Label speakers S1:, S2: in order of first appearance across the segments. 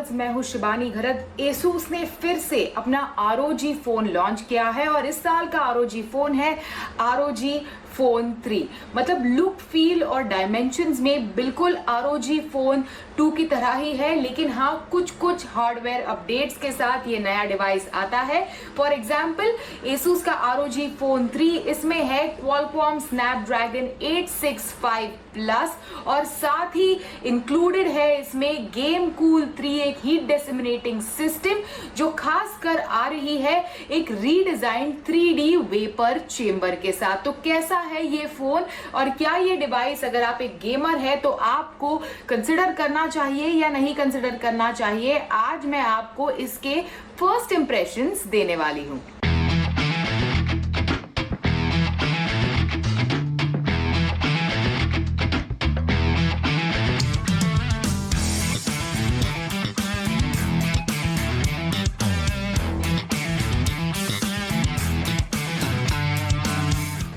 S1: Girls, मैं हूँ शिबानी घरत। Asus ने फिर से अपना ROG फोन लॉन्च किया है और इस साल का ROG फोन है ROG फोन 3। मतलब लुक, फील और डायमेंशंस में बिल्कुल ROG फोन 2 की तरह ही है, लेकिन हाँ कुछ हार्डवेयर अपडेट्स के साथ ये नया डिवाइस आता है। फॉर एग्जाम्पल एसूस का ROG फोन 3, इसमें है क्वालकॉम स्नैपड्रैगन 865 प्लस और साथ ही इंक्लूडेड है इसमें गेम कूल 3, एक हीट डिसिमिनेटिंग सिस्टम जो खास कर आ रही है एक रीडिजाइन 3D वेपर चेंबर के साथ। तो कैसा है ये फोन और क्या ये डिवाइस अगर आप एक गेमर है तो आपको कंसिडर करना चाहिए या नहीं कंसिडर करना चाहिए, आज मैं आपको इसके फर्स्ट इंप्रेशंस देने वाली हूं।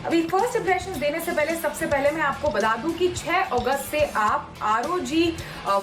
S1: अभी फर्स्ट इंप्रेशंस देने से पहले सबसे पहले मैं आपको बता दूं कि 6 अगस्त से आप ROG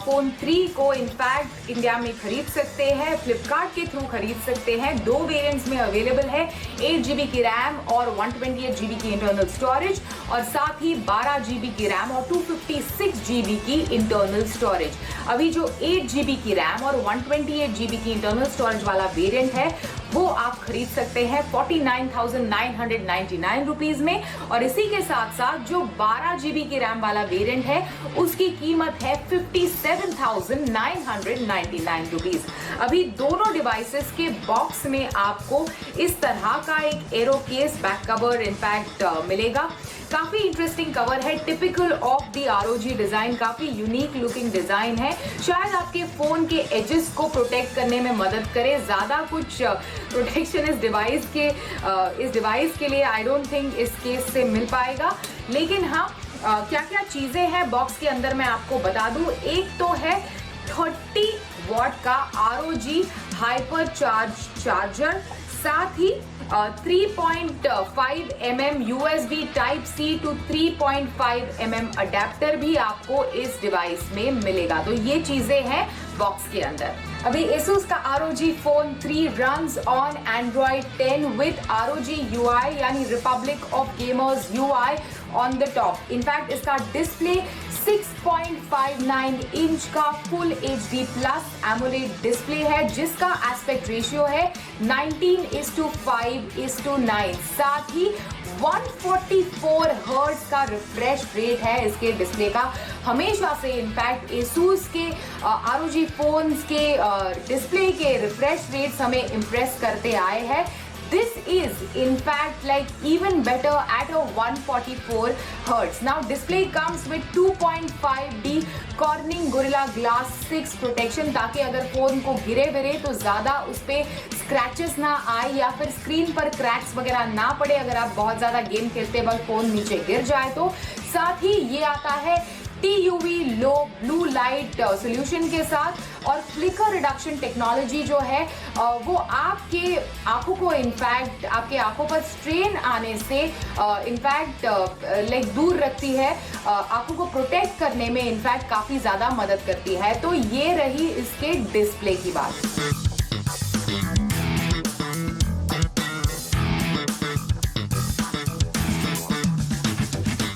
S1: फोन 3 को इनफैक्ट इंडिया में खरीद सकते हैं, फ्लिपकार्ट के थ्रू खरीद सकते हैं। 2 वेरिएंट्स में अवेलेबल है, 8GB की रैम और 128GB की इंटरनल स्टोरेज और साथ ही 12GB की रैम और 256GB की इंटरनल स्टोरेज। अभी जो 8GB की रैम और 128GB की इंटरनल स्टोरेज वाला वेरिएंट है वो आप खरीद सकते हैं 49,999 रुपीज में और इसी के साथ साथ जो 12GB की रैम वाला वेरिएंट है उसकी कीमत है 57,999 रुपीज। अभी दोनों डिवाइसेस के बॉक्स में आपको इस तरह का एक arrow case back cover in fact मिलेगा। काफी इंटरेस्टिंग कवर है, typical of the ROG design, काफी यूनिक लुकिंग डिजाइन है। शायद आपके फोन के एजेस को प्रोटेक्ट करने में मदद करे। ज्यादा कुछ प्रोटेक्शन इस डिवाइस के लिए आई डोंट थिंक इस केस से मिल पाएगा, लेकिन हाँ क्या क्या चीजें हैं बॉक्स के अंदर मैं आपको बता दूं। एक तो है 30 वॉट का ROG हाइपर चार्जर, साथ ही 3.5mm USB Type-C to 3.5mm adapter भी आपको इस डिवाइस में मिलेगा। तो ये चीजें हैं बॉक्स के अंदर। अभी Asus का ROG phone 3 runs on Android 10 with ROG UI यानी Republic of Gamers UI on the top। In fact इसका डिस्प्ले 6.59 इंच का full HD plus AMOLED display है जिसका एस्पेक्ट रेशियो है 19:5:9। साथ ही 144 हर्ट्ज का रिफ्रेश रेट है इसके डिस्प्ले का। हमेशा से इनफैक्ट Asus के ROG फोन्स के डिस्प्ले के रिफ्रेश रेट्स हमें इम्प्रेस करते आए हैं। This is in fact like even better at a 144 Hz. Now display comes with 2.5D Corning Gorilla Glass 6 protection ताकि अगर फोन को गिरे विरे तो ज्यादा उस पे स्क्रैचेस ना आए या फिर स्क्रीन पर क्रैक्स वगैरह ना पड़े अगर आप बहुत ज्यादा गेम खेलते वक्त फोन नीचे गिर जाए तो। साथ ही ये आता है TUV लो ब्लू लाइट सोल्यूशन के साथ और फ्लिकर रिडक्शन टेक्नोलॉजी जो है वो आपके आंखों को इनफैक्ट आपके आंखों पर स्ट्रेन आने से इनफैक्ट लाइक दूर रखती है, आंखों को प्रोटेक्ट करने में इनफैक्ट काफी ज्यादा मदद करती है। तो ये रही इसके डिस्प्ले की बात।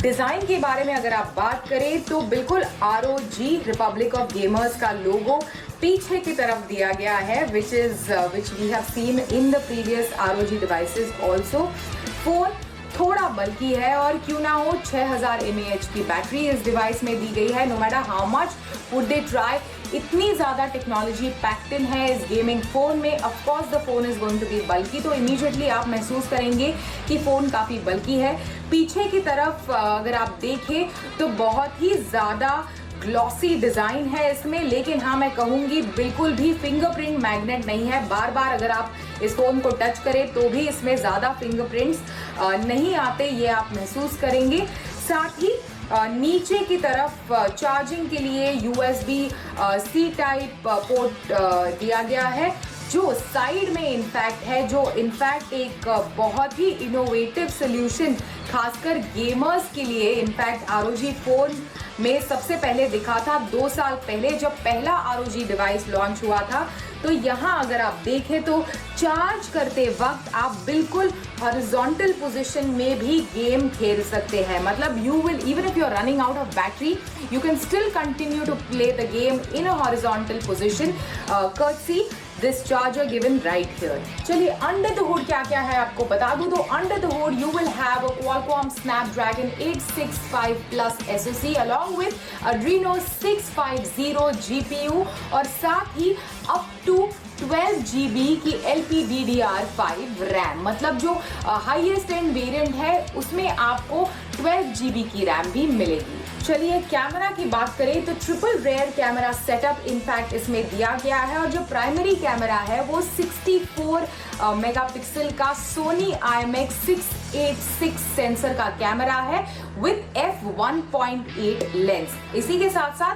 S1: डिजाइन के बारे में अगर आप बात करें तो बिल्कुल ROG रिपब्लिक ऑफ गेमर्स का लोगो पीछे की तरफ दिया गया है which we have seen in the previous ROG devices also। Phone थोड़ा बल्कि है और क्यों ना हो 6000 mAh की बैटरी इस डिवाइस में दी गई है। No matter how much would they try, इतनी ज्यादा टेक्नोलॉजी पैक्ड इन है इस गेमिंग फोन में। Of course the phone is going to be बल्कि, तो इमीडिएटली आप महसूस करेंगे कि फोन काफी बल्कि है। पीछे की तरफ अगर आप देखें तो बहुत ही ज्यादा ग्लॉसी डिजाइन है इसमें, लेकिन हाँ मैं कहूंगी बिल्कुल भी फिंगरप्रिंट मैग्नेट नहीं है। बार बार अगर आप इस फोन को टच करें तो भी इसमें ज्यादा फिंगरप्रिंट्स नहीं आते, ये आप महसूस करेंगे। साथ ही नीचे की तरफ चार्जिंग के लिए USB C टाइप पोर्ट दिया गया है। जो साइड में इनफैक्ट है, जो इनफैक्ट एक बहुत ही इनोवेटिव सोल्यूशन खासकर गेमर्स के लिए इनफैक्ट ROG फोन में सबसे पहले दिखा था 2 साल पहले जब पहला ROG डिवाइस लॉन्च हुआ था। तो यहाँ अगर आप देखें तो चार्ज करते वक्त आप बिल्कुल हॉरिजॉन्टल पोजीशन में भी गेम खेल सकते हैं। मतलब you will even if you are running out of battery you can still continue to play the game in a horizontal position courtesy this charger given right here। चलिए under the hood क्या क्या है आपको बता दूं। तो under the hood you will have a Qualcomm Snapdragon 865 Plus SoC along with Adreno 650 GPU और साथ ही अप टू 12 GB की LPDDR5 रैम। मतलब जो हाईएस्ट एंड वेरिएंट है उसमें आपको 12 GB की रैम भी मिलेगी। चलिए कैमरा की बात करें तो triple rare camera setup in fact इसमें दिया गया है और जो प्राइमरी कैमरा है वो 64 मेगापिक्सल का Sony IMX686 सेंसर का कैमरा है विद f1.8 लेंस। इसी के साथ साथ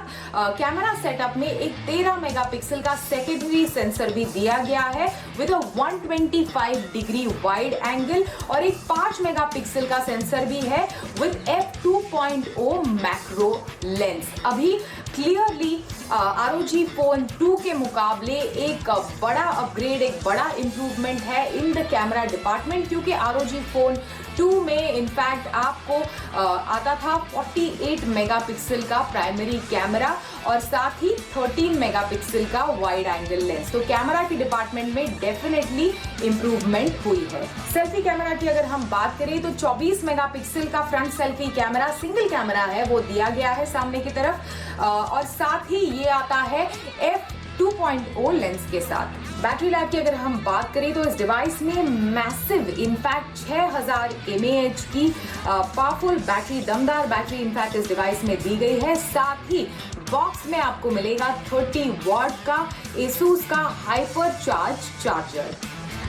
S1: कैमरा सेटअप में एक 13 मेगापिक्सल का सेकेंडरी सेंसर भी दिया गया है with a 125 degree wide angle और एक 5 मेगापिक्सल का सेंसर भी है विद f2.0 मैक्रो लेंस। अभी क्लियरली ROG फोन 2 के मुकाबले एक बड़ा अपग्रेड, एक बड़ा इंप्रूवमेंट है इन द कैमरा डिपार्टमेंट क्योंकि ROG फोन 2 में इनफैक्ट आपको आता था 48 मेगापिक्सल का प्राइमरी कैमरा और साथ ही 13 मेगापिक्सल का वाइड एंगल लेंस। तो कैमरा की डिपार्टमेंट में डेफिनेटली इंप्रूवमेंट हुई है। सेल्फी कैमरा की अगर हम बात करें तो 24 मेगापिक्सल का front selfie camera single camera है वो दिया गया है सामने की तरफ और साथ ही ये आता है f2.0 लेंस के साथ। बैटरी लाइफ की अगर हम बात करें तो इस डिवाइस में मैसिव इनफैक्ट 6000 mAh की पावरफुल बैटरी, दमदार बैटरी इनफैक्ट इस डिवाइस में दी गई है। साथ ही बॉक्स में आपको मिलेगा 30 वॉट का ASUS का हाइपर चार्ज चार्जर।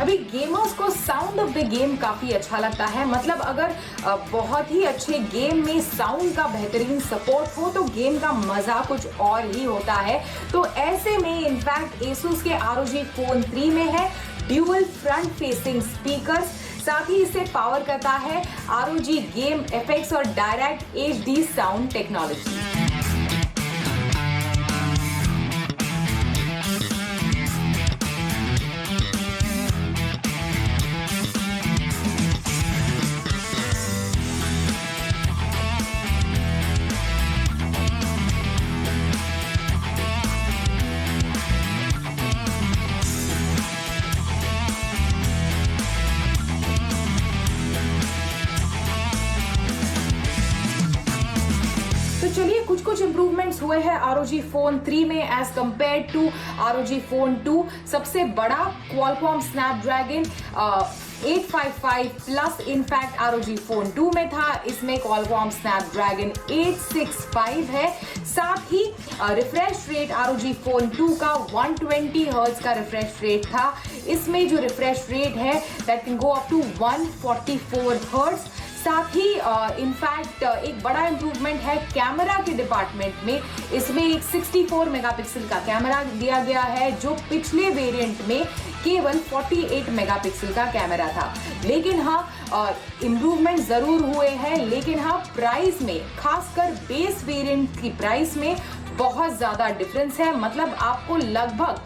S1: अभी गेमर्स को साउंड ऑफ द गेम काफी अच्छा लगता है। मतलब अगर बहुत ही अच्छे गेम में साउंड का बेहतरीन सपोर्ट हो तो गेम का मजा कुछ और ही होता है। तो ऐसे में इनफैक्ट ASUS के ROG फोन 3 में है ड्यूअल फ्रंट फेसिंग स्पीकर्स, साथ ही इसे पावर करता है ROG गेम एफेक्ट्स और डायरेक्ट HD साउंड टेक्नोलॉजी। चलिए कुछ इंप्रूवमेंट्स हुए हैं ROG फोन 3 में as compared to ROG phone 2। सबसे बड़ा Qualcomm Snapdragon 855 plus in fact ROG phone 2 में था, इसमें Qualcomm Snapdragon 865 है। साथ ही रिफ्रेश रेट ROG फोन 2 का 120 हर्ट्ज का रिफ्रेश रेट था, इसमें जो रिफ्रेश रेट है that can go up to 144 hertz. साथ ही इनफैक्ट एक बड़ा इंप्रूवमेंट है कैमरा के डिपार्टमेंट में, इसमें एक 64 मेगापिक्सल का कैमरा दिया गया है जो पिछले वेरिएंट में केवल 48 मेगापिक्सल का कैमरा था। लेकिन हाँ इंप्रूवमेंट जरूर हुए हैं, लेकिन हाँ प्राइस में खासकर बेस वेरिएंट की प्राइस में बहुत ज्यादा डिफरेंस है। मतलब आपको लगभग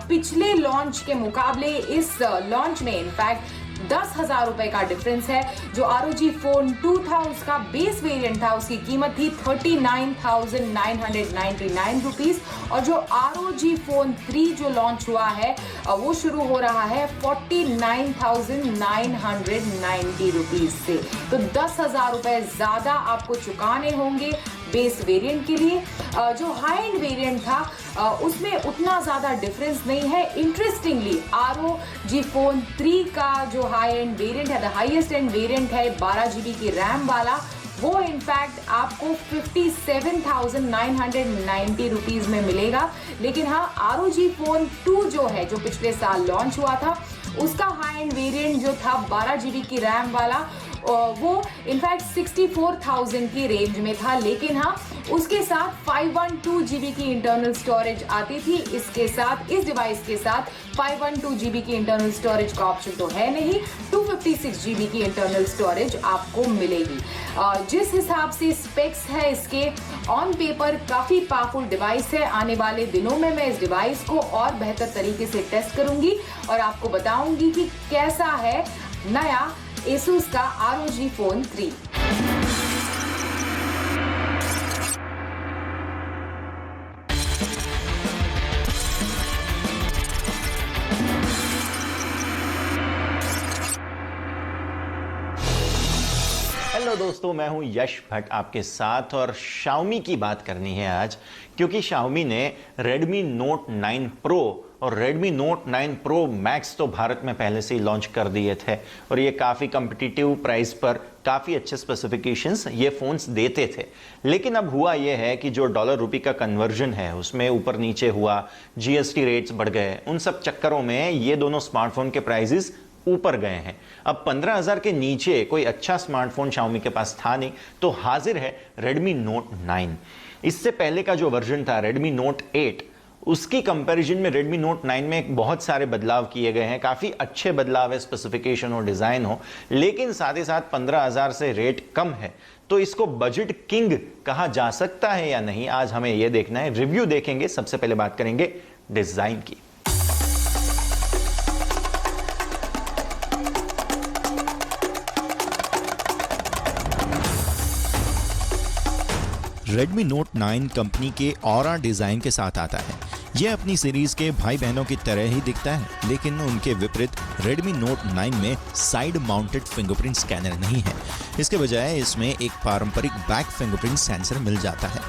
S1: पिछले लॉन्च के मुकाबले इस लॉन्च में इनफैक्ट 10,000 रुपए का डिफरेंस है। जो ROG फोन 2 था उसका बेस वेरिएंट था, उसकी कीमत थी 39,999 रुपीज और जो ROG फोन 3 जो लॉन्च हुआ है वो शुरू हो रहा है 49,990 रुपीज से। तो 10,000 रुपए ज्यादा आपको चुकाने होंगे बेस वेरिएंट के लिए। जो हाई एंड वेरिएंट था उसमें उतना ज्यादा डिफरेंस नहीं है। इंटरेस्टिंगली ROG फोन 3 का जो हाई एंड वेरिएंट है, द हाईएस्ट एंड वेरिएंट है 12 GB की रैम वाला, वो इनफैक्ट आपको 57,990 रुपीज में मिलेगा। लेकिन हाँ ROG फोन 2 जो है जो पिछले साल लॉन्च हुआ था उसका हाई एंड वेरिएंट जो था 12 GB की रैम वाला वो इनफैक्ट 64,000 की रेंज में था, लेकिन हाँ उसके साथ 512 GB की इंटरनल स्टोरेज आती थी। इसके साथ, इस डिवाइस के साथ 512 GB की इंटरनल स्टोरेज का ऑप्शन तो है नहीं, 256 GB की इंटरनल स्टोरेज आपको मिलेगी। जिस हिसाब से स्पेक्स है इसके, ऑन पेपर काफ़ी पावरफुल डिवाइस है। आने वाले दिनों में मैं इस डिवाइस को और बेहतर तरीके से टेस्ट करूंगी और आपको बताऊंगी कि कैसा है नया Asus का ROG Phone 3।
S2: हेलो दोस्तों, मैं हूं यश भट्ट आपके साथ और Xiaomi की बात करनी है आज, क्योंकि Xiaomi ने Redmi Note 9 Pro और Redmi Note 9 Pro Max तो भारत में पहले से ही लॉन्च कर दिए थे और ये काफ़ी कम्पिटिटिव प्राइस पर काफ़ी अच्छे स्पेसिफिकेशंस ये फ़ोन्स देते थे। लेकिन अब हुआ ये है कि जो डॉलर रुपये का कन्वर्जन है उसमें ऊपर नीचे हुआ, GST रेट्स बढ़ गए, उन सब चक्करों में ये दोनों स्मार्टफोन के प्राइजेस ऊपर गए हैं। अब 15,000 के नीचे कोई अच्छा स्मार्टफोन Xiaomi के पास था नहीं, तो हाजिर है Redmi Note 9। इससे पहले का जो वर्जन था Redmi Note 8, उसकी कंपैरिजन में Redmi Note 9 में बहुत सारे बदलाव किए गए हैं, काफ़ी अच्छे बदलाव है, स्पेसिफिकेशन हो, डिज़ाइन हो, लेकिन साथ ही साथ 15,000 से रेट कम है। तो इसको बजट किंग कहा जा सकता है या नहीं, आज हमें यह देखना है। रिव्यू देखेंगे, सबसे पहले बात करेंगे डिज़ाइन की।
S3: Redmi Note 9 कंपनी के ऑरा डिजाइन के साथ आता है। यह अपनी सीरीज के भाई बहनों की तरह ही दिखता है, लेकिन उनके विपरीत Redmi Note 9 में साइड माउंटेड फिंगरप्रिंट स्कैनर नहीं है। इसके बजाय इसमें एक पारंपरिक बैक फिंगरप्रिंट सेंसर मिल जाता है।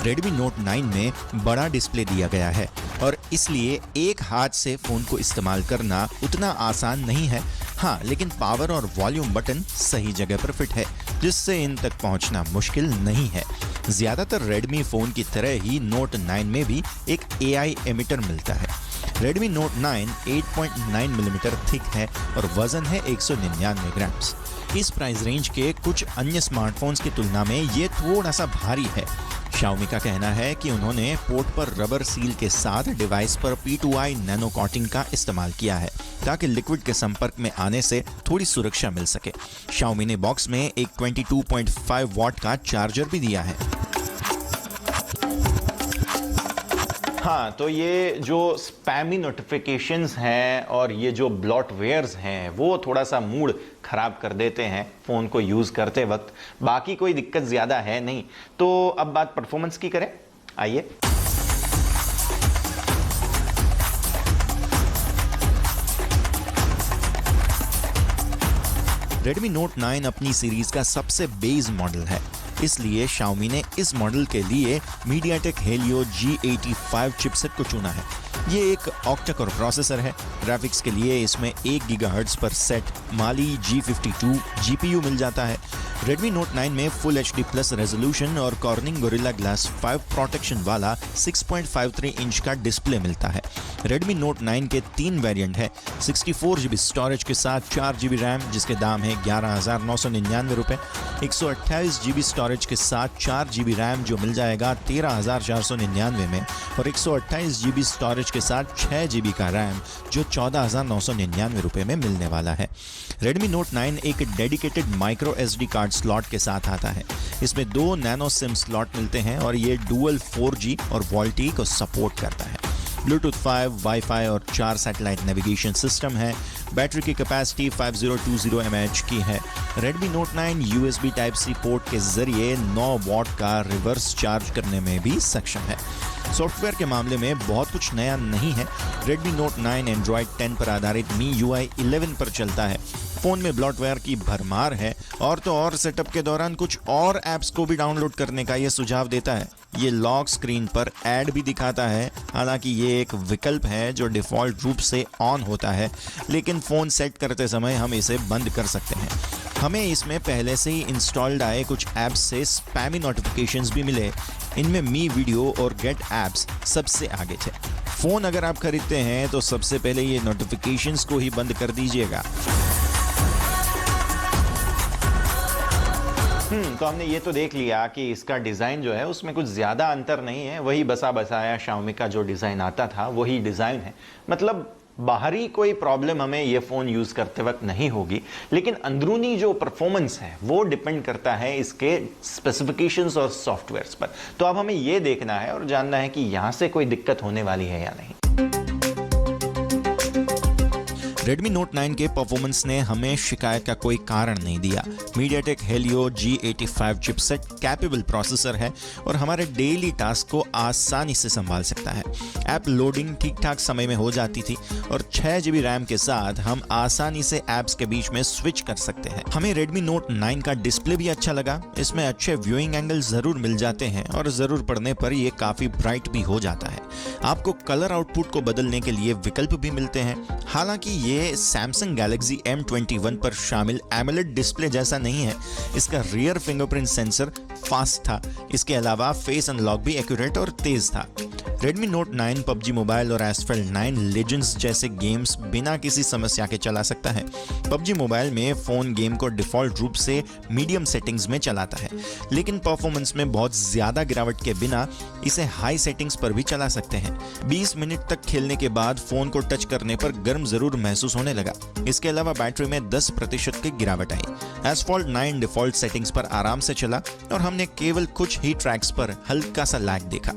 S3: Redmi Note 9 में बड़ा डिस्प्ले दिया गया है और इसलिए एक हाथ से फोन को इस्तेमाल करना उतना आसान नहीं है। हाँ, लेकिन पावर और वॉल्यूम बटन सही जगह पर फिट है, जिससे इन तक पहुंचना मुश्किल नहीं है। ज्यादातर Redmi फोन की तरह ही Note 9 में भी एक AI एमिटर मिलता है। Redmi Note 9 8.9 मिलीमीटर थिक है और वजन है 199 ग्राम्स। इस प्राइस रेंज के कुछ अन्य स्मार्टफोन्स की तुलना में ये थोड़ा सा भारी है। Xiaomi का कहना है कि उन्होंने पोर्ट पर रबर सील के साथ डिवाइस पर P2i नैनो कोटिंग का इस्तेमाल किया है, ताकि लिक्विड के संपर्क में आने से थोड़ी सुरक्षा मिल सके। Xiaomi ने बॉक्स में एक 22.5 वॉट का चार्जर भी दिया है।
S2: हाँ, तो ये जो स्पैमी नोटिफिकेशंस हैं और ये जो ब्लॉटवेयर्स हैं वो थोड़ा सा मूड खराब कर देते हैं फ़ोन को यूज़ करते वक्त। बाकी कोई दिक्कत ज़्यादा है नहीं। तो अब बात परफॉर्मेंस की करें, आइए।
S3: Redmi Note 9 अपनी सीरीज का सबसे बेस मॉडल है, इसलिए Xiaomi ने इस मॉडल के लिए MediaTek Helio G85 चिपसेट को चुना है। ये एक ऑक्टा कोर प्रोसेसर है। ग्राफिक्स के लिए इसमें 1 गीगाहर्ट्ज पर सेट Mali G52 GPU मिल जाता है। Redmi Note 9 में Full HD प्लस रेजोल्यूशन और Corning Gorilla Glass 5 प्रोटेक्शन वाला 6.53 इंच का डिस्प्ले मिलता है। Redmi Note 9 के 3 वेरिएंट है। 64GB स्टोरेज के साथ 4GB रैम, जिसके दाम है 11,999 रुपये। 128GB स्टोरेज के साथ 4GB रैम, जो मिल जाएगा 13,499 में, और 128GB स्टोरेज के साथ 6GB का रैम, जो 14,999 रुपये में मिलने वाला है। Redmi Note 9 एक dedicated micro SD card slot के साथ आता है। इसमें 2 नैनो सिम स्लॉट मिलते हैं और ये डुअल 4G और VoLTE को सपोर्ट करता है। Bluetooth 5, Wi-Fi और 4 सैटेलाइट नेविगेशन सिस्टम है। बैटरी की कैपेसिटी 5020 mAh की है। Redmi Note 9 USB Type-C port के जरिए 9 वॉट का रिवर्स चार्ज करने में भी सक्षम है। सॉफ्टवेयर के मामले में बहुत कुछ नया नहीं है। Redmi Note 9 Android 10 पर आधारित MIUI 11 पर चलता है। फ़ोन में ब्लॉटवेयर की भरमार है और तो और सेटअप के दौरान कुछ और ऐप्स को भी डाउनलोड करने का ये सुझाव देता है। ये लॉक स्क्रीन पर ऐड भी दिखाता है। हालांकि ये एक विकल्प है जो डिफ़ॉल्ट रूप से ऑन होता है, लेकिन फ़ोन सेट करते समय हम इसे बंद कर सकते हैं। हमें इसमें पहले से ही इंस्टॉल्ड आए कुछ ऐप्स से स्पैमी नोटिफिकेशंस भी मिले। इनमें मी वीडियो और गेट ऐप्स सबसे आगे थे। फ़ोन अगर आप खरीदते हैं तो सबसे पहले ये नोटिफिकेशंस को ही बंद कर दीजिएगा।
S2: तो हमने ये तो देख लिया कि इसका डिज़ाइन जो है उसमें कुछ ज़्यादा अंतर नहीं है, वही बसा बसाया Xiaomi का जो डिज़ाइन आता था वही डिज़ाइन है। मतलब बाहरी कोई प्रॉब्लम हमें ये फ़ोन यूज़ करते वक्त नहीं होगी, लेकिन अंदरूनी जो परफॉर्मेंस है वो डिपेंड करता है इसके स्पेसिफिकेशंस और सॉफ्टवेयर्स पर। तो अब हमें ये देखना है और जानना है कि यहाँ से कोई दिक्कत होने वाली है या नहीं।
S3: Redmi Note 9 के परफॉर्मेंस ने हमें शिकायत का कोई कारण नहीं दिया। MediaTek Helio G85 chipset capable processor है और हमारे डेली टास्क को आसानी से संभाल सकता है। ऐप लोडिंग ठीक ठाक समय में हो जाती थी और 6 GB रैम के साथ हम आसानी से ऐप्स के बीच में स्विच कर सकते हैं। हमें Redmi Note 9 का डिस्प्ले भी अच्छा लगा। इसमें अच्छे व्यूइंग एंगल जरूर मिल जाते हैं और जरूर पड़ने पर यह काफी ब्राइट भी हो जाता है। आपको कलर आउटपुट को बदलने के लिए विकल्प भी मिलते हैं। हालांकि ये Samsung Galaxy M21 पर शामिल AMOLED डिस्प्ले जैसा नहीं है। इसका रियर फिंगरप्रिंट सेंसर फास्ट था। इसके अलावा फेस अनलॉक भी एक्यूरेट और तेज था। Redmi Note 9 PUBG मोबाइल और Asphalt 9 Legends जैसे गेम्स बिना किसी समस्या के चला सकता है। PUBG मोबाइल में फोन गेम को डिफॉल्ट रूप से मीडियम सेटिंग्स में चलाता है, लेकिन परफॉर्मेंस में बहुत ज्यादा गिरावट के बिना इसे हाई सेटिंग्स पर भी चला सकते हैं। 20 मिनट तक खेलने के बाद फोन को टच करने पर गर्म जरूर महसूस होने लगा। इसके अलावा बैटरी में 10% की गिरावट आई। Asphalt 9 डिफॉल्ट सेटिंग्स पर आराम से चला और हमने केवल कुछ ही ट्रैक्स पर हल्का सा लैग देखा।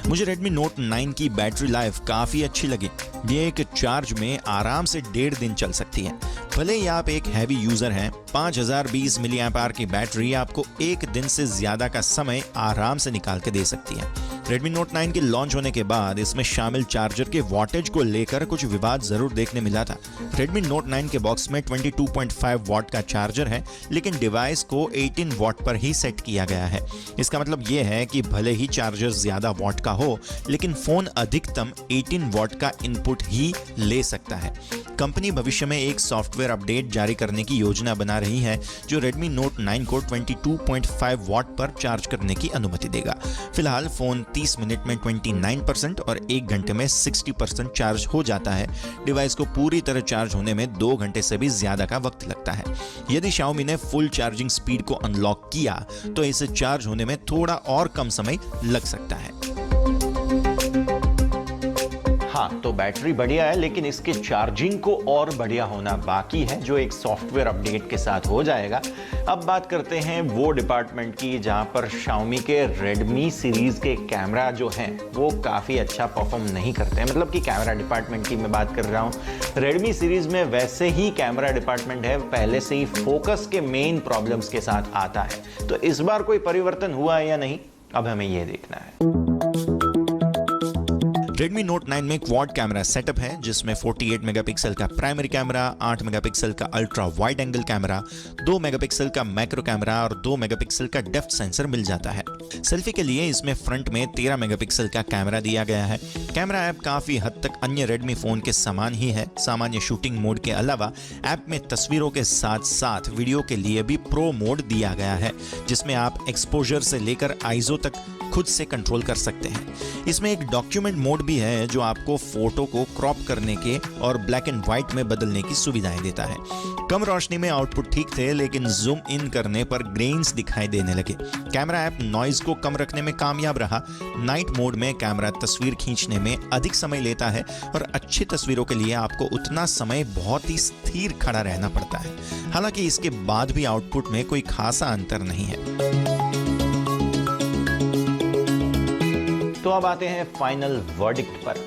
S3: मुझे Redmi Note 9 की बैटरी लाइफ काफी अच्छी लगी। ये एक चार्ज में आराम से 1.5 दिन चल सकती है। भले ही आप एक हैवी यूजर हैं, 5020 mAh की बैटरी आपको एक दिन से ज्यादा का समय आराम से निकाल के दे सकती है। Redmi Note 9 के लॉन्च होने के बाद इसमें शामिल चार्जर के वॉटेज को लेकर कुछ विवाद जरूर देखने मिला था। Redmi Note 9 के बॉक्स में 22.5 वॉट का चार्जर है, लेकिन डिवाइस को 18 वॉट पर ही सेट किया गया है। इसका मतलब यह है कि भले ही चार्जर ज्यादा वॉट का हो, लेकिन फोन अधिकतम 18 वॉट का इनपुट ही ले सकता है। कंपनी भविष्य में एक सॉफ्टवेयर अपडेट जारी करने की योजना बना रही है जो Redmi Note 9 को 22.5 वॉट पर चार्ज करने की अनुमति देगा। फिलहाल फोन 30 मिनट में 29% और 1 घंटे में 60% चार्ज हो जाता है। डिवाइस को पूरी तरह चार्ज होने में 2 घंटे से भी ज्यादा का वक्त लगता है। यदि Xiaomi ने फुल चार्जिंग स्पीड को अनलॉक किया तो इसे चार्ज होने में थोड़ा और कम समय लग सकता है।
S2: हाँ, तो बैटरी बढ़िया है, लेकिन इसके चार्जिंग को और बढ़िया होना बाकी है, जो एक सॉफ्टवेयर अपडेट के साथ हो जाएगा। अब बात करते हैं वो डिपार्टमेंट की जहां पर Xiaomi के Redmi सीरीज के कैमरा जो हैं वो काफ़ी अच्छा परफॉर्म नहीं करते हैं। मतलब कि कैमरा डिपार्टमेंट की मैं बात कर रहा हूं। Redmi सीरीज में वैसे ही कैमरा डिपार्टमेंट है, पहले से ही फोकस के मेन प्रॉब्लम्स के साथ आता है। तो इस बार कोई परिवर्तन हुआ है या नहीं, अब हमें यह देखना है।
S3: Redmi Note 9 में क्वाड कैमरा सेटअप है, जिसमें 48 मेगापिक्सल का प्राइमरी कैमरा, 8 मेगापिक्सल का ultra wide angle camera, 2 megapixel का मैक्रो कैमरा और 2 मेगापिक्सल का डेप्थ सेंसर मिल जाता है। सेल्फी के लिए इसमें फ्रंट में 13 मेगापिक्सल का कैमरा दिया गया है। कैमरा ऐप काफी हद तक अन्य Redmi फोन के समान ही है। सामान्य शूटिंग मोड के अलावा ऐप में तस्वीरों के साथ साथ वीडियो के लिए भी प्रो मोड दिया गया है, जिसमें आप एक्सपोजर से लेकर आइजो तक खुद से कंट्रोल कर सकते हैं। इसमें एक डॉक्यूमेंट मोड भी है जो आपको फोटो को क्रॉप करने के और ब्लैक एंड व्हाइट में बदलने की सुविधाएं देता है। कम रोशनी में आउटपुट ठीक थे, लेकिन जूम इन करने पर ग्रेन्स दिखाई देने लगे। कैमरा ऐप नॉइज को कम रखने में कामयाब रहा। नाइट मोड में कैमरा तस्वीर खींचने में अधिक समय लेता है और अच्छी तस्वीरों के लिए आपको उतना समय बहुत ही स्थिर खड़ा रहना पड़ता है। हालांकि इसके बाद भी आउटपुट में कोई खासा अंतर नहीं है।
S2: तो अब आते हैं फाइनल वर्डिक्ट पर।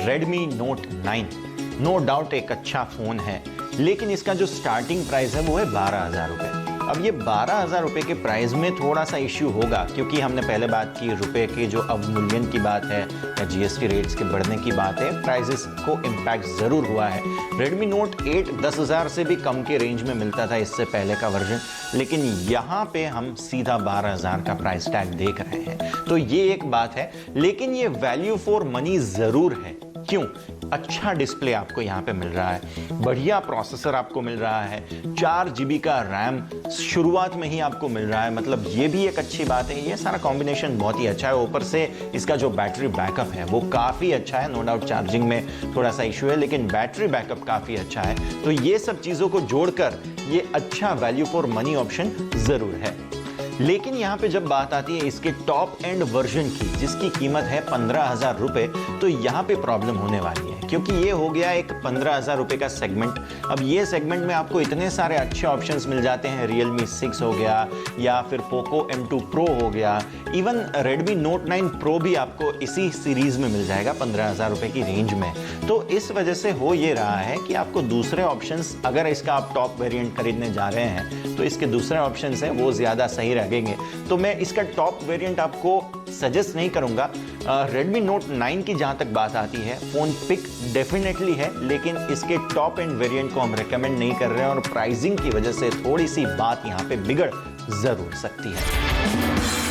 S2: Redmi Note 9 नो डाउट एक अच्छा फोन है, लेकिन इसका जो स्टार्टिंग प्राइस है वो है 12,000 रुपए। अब ये 12,000 रुपए के प्राइस में थोड़ा सा इश्यू होगा, क्योंकि हमने पहले बात की रुपए के जो अवमूल्यन की बात है या GST रेट्स के बढ़ने की बात है, प्राइसेस को इम्पैक्ट जरूर हुआ है। Redmi Note 8 10,000 से भी कम के रेंज में मिलता था इससे पहले का वर्जन, लेकिन यहाँ पे हम सीधा 12,000 का प्राइस टैग देख रहे हैं। तो ये एक बात है, लेकिन ये वैल्यू फॉर मनी जरूर है। क्यों? अच्छा डिस्प्ले आपको यहाँ पे मिल रहा है, बढ़िया प्रोसेसर आपको मिल रहा है, 4 GB का रैम शुरुआत में ही आपको मिल रहा है। मतलब ये भी एक अच्छी बात है। ये सारा कॉम्बिनेशन बहुत ही अच्छा है। ऊपर से इसका जो बैटरी बैकअप है वो काफ़ी अच्छा है। नो डाउट चार्जिंग में थोड़ा सा इशू है, लेकिन बैटरी बैकअप काफ़ी अच्छा है। तो ये सब चीज़ों को जोड़कर ये अच्छा वैल्यू फॉर मनी ऑप्शन ज़रूर है। लेकिन यहाँ पे जब बात आती है इसके टॉप एंड वर्जन की, जिसकी कीमत है 15,000 रुपए, तो यहाँ पे प्रॉब्लम होने वाली है, क्योंकि ये हो गया एक 15,000 रुपए का सेगमेंट। अब ये सेगमेंट में आपको इतने सारे अच्छे ऑप्शंस मिल जाते हैं, Realme 6 हो गया या फिर Poco M2 Pro हो गया, इवन Redmi Note 9 Pro भी आपको इसी सीरीज में मिल जाएगा 15,000 रुपए की रेंज में। तो इस वजह से हो ये रहा है कि आपको दूसरे ऑप्शंस, अगर इसका आप टॉप वेरिएंट खरीदने जा रहे हैं तो इसके दूसरे ऑप्शंस हैं वो ज़्यादा सही लगेंगे। तो मैं इसका टॉप वेरिएंट आपको सजेस्ट नहीं करूंगा। Redmi Note 9 की जहां तक बात आती है, फ़ोन पिक डेफिनेटली है, लेकिन इसके टॉप एंड वेरिएंट को हम रेकमेंड नहीं कर रहे हैं और प्राइसिंग की वजह से थोड़ी सी बात यहां पे बिगड़ ज़रूर सकती है।